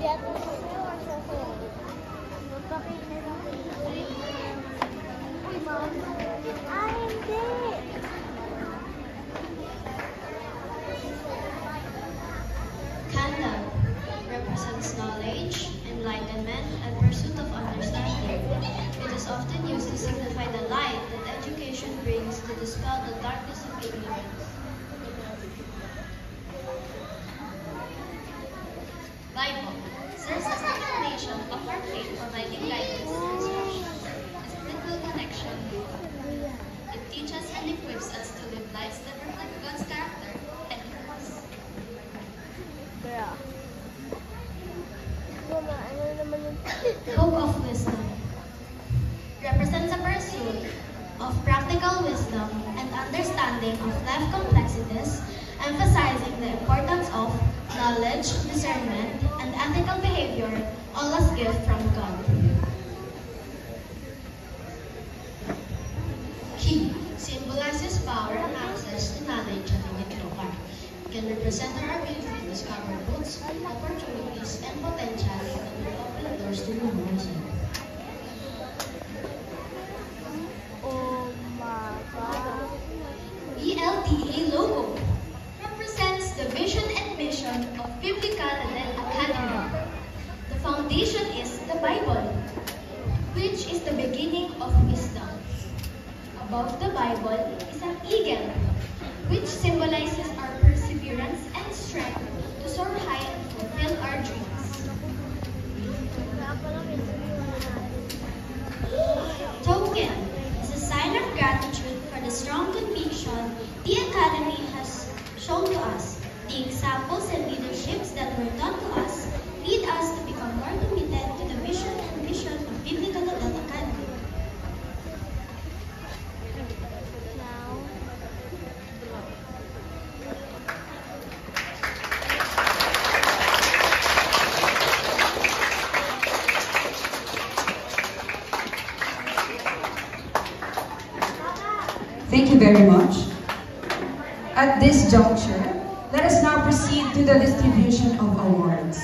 Candle represents knowledge, enlightenment, and pursuit of understanding. It is often used to signify the light that education brings to dispel the darkness of ignorance. Bible serves as the foundation of our faith, providing guidance and instruction. A spiritual connection. It teaches and equips us to live lives that reflect God's character and purpose. Book of Wisdom represents a pursuit of practical wisdom and understanding of life complexities, emphasizing the importance of knowledge, discernment, and ethical behavior, all as gift from God. Key symbolizes power and access to knowledge at a digital art. It can represent our ability to discover books, opportunities, and potential that will open doors to new horizons. ELTA logo represents the vision and mission of Biblical Academy. The foundation is the Bible, which is the beginning of wisdom. Above the Bible is an eagle, which symbolizes our perseverance and strength to soar high and fulfill our dreams. Token is a sign of gratitude for the strong conviction the Academy has shown to us. The examples and leaderships that were taught to us lead us to become more committed to the vision and mission of Biblical Academy. Thank you very much. At this juncture, let us now proceed to the distribution of awards.